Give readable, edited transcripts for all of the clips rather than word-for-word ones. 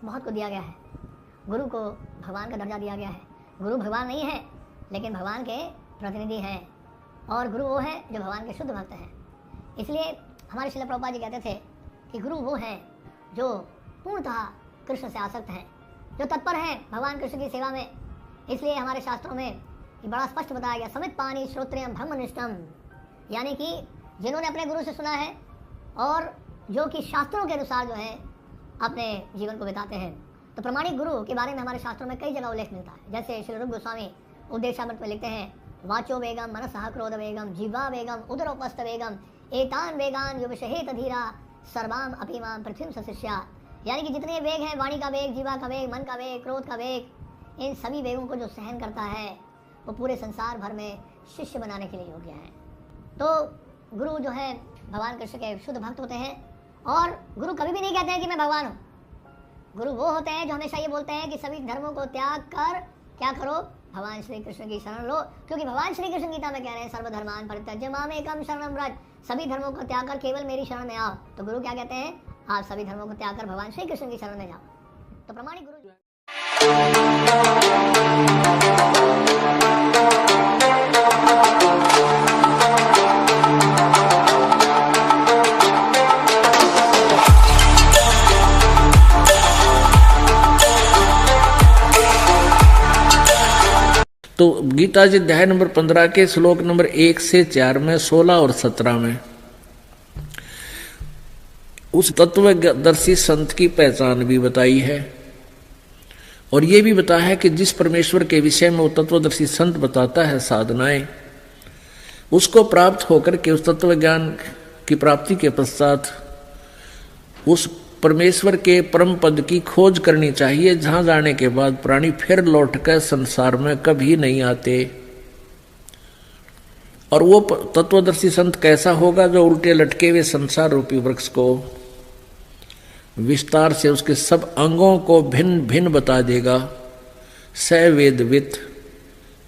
बहुत को दिया गया है। गुरु को भगवान का दर्जा दिया गया है। गुरु भगवान नहीं है, लेकिन भगवान के प्रतिनिधि हैं, और गुरु वो है जो भगवान के शुद्ध भक्त हैं। इसलिए हमारे श्रील प्रभुपाद जी कहते थे कि गुरु वो हैं जो पूर्णतः कृष्ण से आसक्त हैं, जो तत्पर हैं भगवान कृष्ण की सेवा में। इसलिए हमारे शास्त्रों में ये बड़ा स्पष्ट बताया गया, समित पानी श्रोत्रियम ब्रह्मनिष्ठम, यानी कि जिन्होंने अपने गुरु से सुना है और जो कि शास्त्रों के अनुसार जो है अपने जीवन को बिताते हैं। तो प्रमाणिक गुरु के बारे में हमारे शास्त्रों में कई जगह उल्लेख मिलता है। जैसे श्री रूप गोस्वामी उपदेशामृत में लिखते हैं, वाचो वेगम मनसः क्रोध वेगम जिह्वा वेगम उदरोपस्थ वेगम एतान वेगान युवशहेत धीरा सर्वाम अपीमाम पृथ्वीम सशिष्या, यानी कि जितने वेग हैं, वाणी का वेग, जीवा का वेग, मन का वेग, क्रोध का वेग, इन सभी वेगों को जो सहन करता है वो पूरे संसार भर में शिष्य बनाने के लिए योग्य है। तो गुरु जो है भगवान कृष्ण के शुद्ध भक्त होते हैं, और गुरु कभी भी नहीं कहते हैं कि मैं भगवान हूँ। गुरु वो होते हैं जो हमेशा ये बोलते हैं कि सभी धर्मों को त्याग कर क्या करो, भगवान श्री कृष्ण की शरण लो, क्योंकि भगवान श्री कृष्ण गीता में कह रहे हैं सर्वधर्मान परित्यज्य मामेकम शरणम व्रज, सभी धर्मों को त्याग कर केवल मेरी शरण में आओ। तो गुरु क्या कहते हैं, आप सभी धर्मों को त्याग कर भगवान श्री कृष्ण की शरण में जाओ। तो प्रमाणिक गुरु जो है तो गीता जी अध्याय नंबर 15 के श्लोक नंबर 1 से 4 में, 16 और 17 में उस तत्वदर्शी संत की पहचान भी बताई है, और ये भी बताया है कि जिस परमेश्वर के विषय में वो तत्वदर्शी संत बताता है साधनाएं, उसको प्राप्त होकर के उस तत्व ज्ञान की प्राप्ति के पश्चात उस परमेश्वर के परम पद की खोज करनी चाहिए, जहां जाने के बाद प्राणी फिर लौटकर संसार में कभी नहीं आते। और वो तत्वदर्शी संत कैसा होगा, जो उल्टे लटके हुए संसार रूपी वृक्ष को विस्तार से उसके सब अंगों को भिन्न भिन्न बता देगा। सवेदवित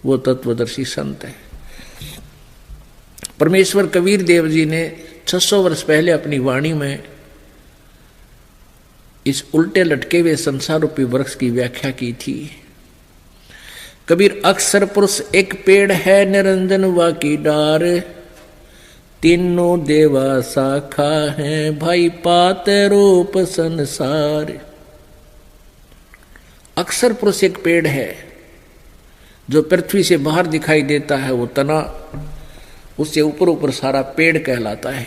वो तत्वदर्शी संत है। परमेश्वर कबीर देव जी ने 600 वर्ष पहले अपनी वाणी में इस उल्टे लटके हुए संसार रूपी वृक्ष की व्याख्या की थी। कबीर अक्षर पुरुष एक पेड़ है, निरंजन वा की डार, तीनों देवा शाखा है, भाई पात रूप संसार। अक्षर पुरुष एक पेड़ है जो पृथ्वी से बाहर दिखाई देता है, वो तना उससे ऊपर ऊपर सारा पेड़ कहलाता है।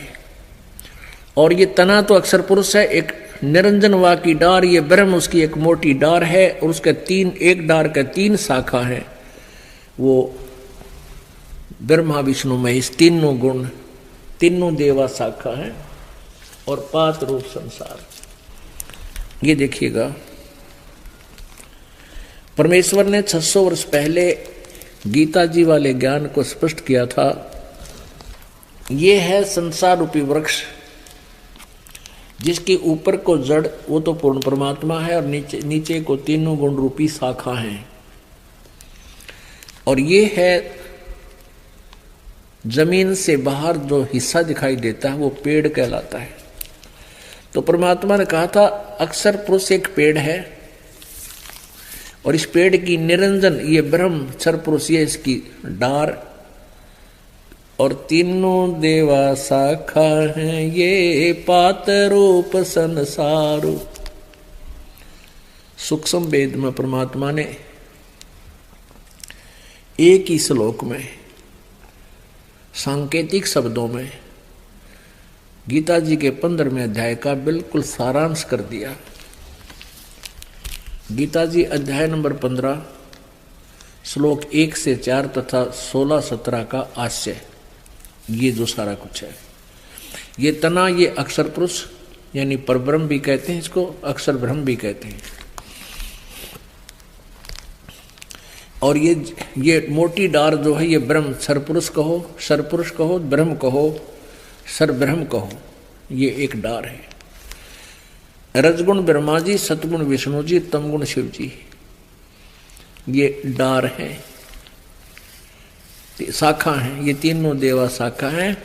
और ये तना तो अक्षर पुरुष है, एक निरंजन वा की डार, ये ब्रह्म उसकी एक मोटी डार है, और उसके एक डार के 3 शाखा है, वो ब्रह्मा विष्णु महेश तीनों गुण, तीनों देवा शाखा है, और पात रूप संसार। ये देखिएगा, परमेश्वर ने 600 वर्ष पहले गीता जी वाले ज्ञान को स्पष्ट किया था। ये है संसार रूपी वृक्ष, जिसके ऊपर को जड़ वो तो पूर्ण परमात्मा है, और नीचे को तीनों गुण रूपी शाखा है। और ये है जमीन से बाहर जो हिस्सा दिखाई देता है, वो पेड़ कहलाता है। तो परमात्मा ने कहा था अक्षर पुरुष एक पेड़ है, और इस पेड़ की निरंजन ये ब्रह्म अक्षर पुरुष ये इसकी डार, और तीनों देवा शाखा हैं, ये पात रूप संसार। सूक्ष्म वेद में परमात्मा ने एक ही श्लोक में सांकेतिक शब्दों में गीता जी के 15वें अध्याय का बिल्कुल सारांश कर दिया। गीता जी अध्याय नंबर 15 श्लोक 1 से 4 तथा 16-17 का आशय, ये जो सारा कुछ है। ये तना, ये अक्षर पुरुष यानी परब्रह्म भी कहते हैं, इसको अक्षर ब्रह्म भी कहते हैं। और ये मोटी डार जो है, ये ब्रह्म सरपुरुष कहो, सरपुरुष कहो, ब्रह्म कहो, सरब्रह्म कहो, ये एक डार है। रजगुण ब्रह्मा जी, सतगुण विष्णु जी, तमगुण शिव जी, ये डार है, शाखा है, ये तीनों देवा शाखा है,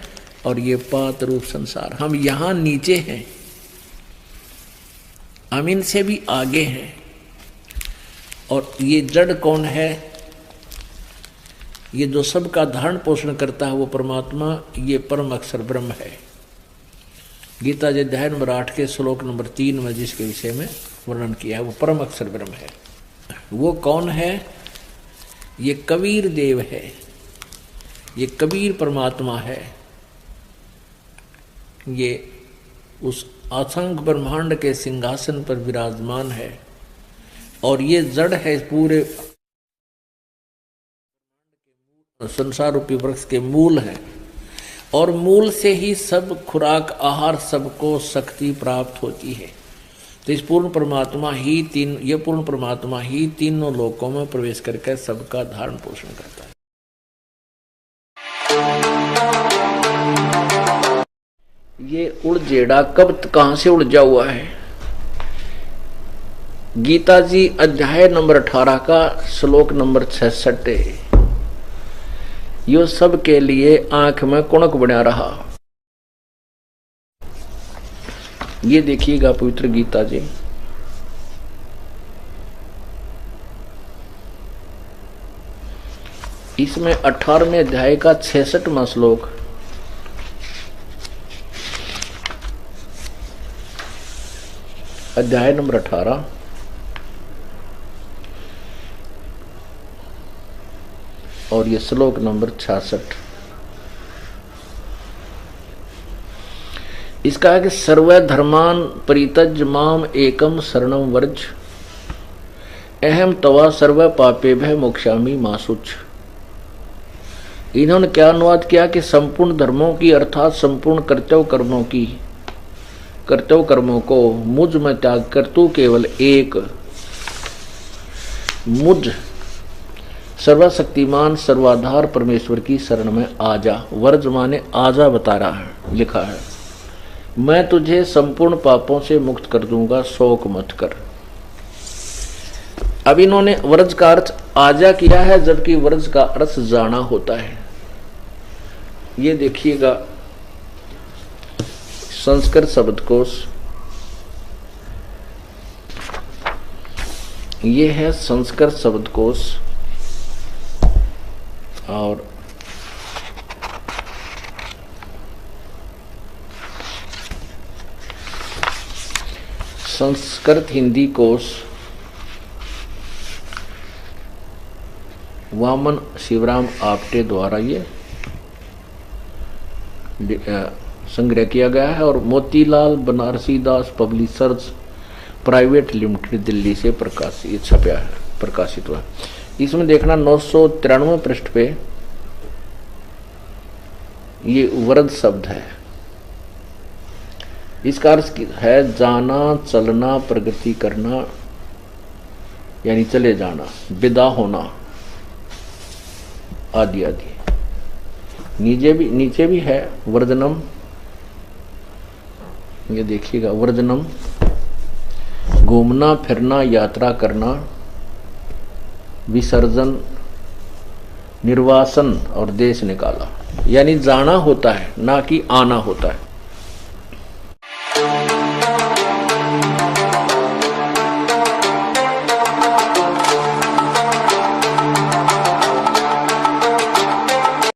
और ये पात रूप संसार। हम यहां नीचे हैं, हम इनसे भी आगे हैं। और ये जड़ कौन है? ये जो सबका धारण पोषण करता है वो परमात्मा, ये परम अक्षर ब्रह्म है। गीता जी अध्याय नंबर 8 के श्लोक नंबर 3 में जिसके विषय में वर्णन किया है वो परम अक्षर ब्रह्म है। वो कौन है? ये कबीर देव है, ये कबीर परमात्मा है। ये उस असंख्य ब्रह्मांड के सिंहासन पर विराजमान है और ये जड़ है, पूरे संसार रूपी वृक्ष के मूल है। और मूल से ही सब खुराक आहार सबको शक्ति प्राप्त होती है। तो इस पूर्ण परमात्मा ही ये पूर्ण परमात्मा ही तीनों लोकों में प्रवेश करके सबका धारण पोषण करता है। ये उड़जेड़ा कब कहां से उलझा हुआ है? गीता जी अध्याय नंबर 18 का श्लोक नंबर 66 है। यो सब के लिए आंख में कुणक बना रहा। ये देखिएगा पवित्र गीता जी, इसमें 18वें अध्याय का 66वां श्लोक, अध्याय नंबर 18 और ये श्लोक नंबर 66। इसका है कि सर्वधर्मान परित्यज्य माम एकम शरणम वर्ज अहम तवा सर्व पापे भय मोक्षामि मा शुच। इन्होंने क्या अनुवाद किया कि संपूर्ण धर्मों की अर्थात संपूर्ण कर्तव्य कर्मों को मुझ में त्याग कर तू केवल एक मुझ सर्वशक्तिमान सर्वाधार परमेश्वर की शरण में आजा। वर्ज माने आजा बता रहा है, लिखा है मैं तुझे संपूर्ण पापों से मुक्त कर दूंगा, शोक मत कर। अब इन्होंने व्रज का अर्थ आजा किया है, जबकि व्रज का अर्थ जाना होता है। ये देखिएगा संस्कृत शब्दकोश, ये है संस्कृत शब्दकोश और संस्कृत हिंदी कोश वामन शिवराम आपटे द्वारा ये संग्रह किया गया है और मोतीलाल बनारसी दास पब्लिशर्स प्राइवेट लिमिटेड दिल्ली से प्रकाशित हुआ। इसमें देखना 993 पृष्ठ पे ये व्रज शब्द है। इसका अर्थ है जाना, चलना, प्रगति करना, यानी चले जाना, विदा होना आदि आदि। नीचे भी है वर्जनम, ये देखिएगा वर्जनम घूमना फिरना, यात्रा करना, विसर्जन, निर्वासन और देश निकाला, यानी जाना होता है ना कि आना होता है।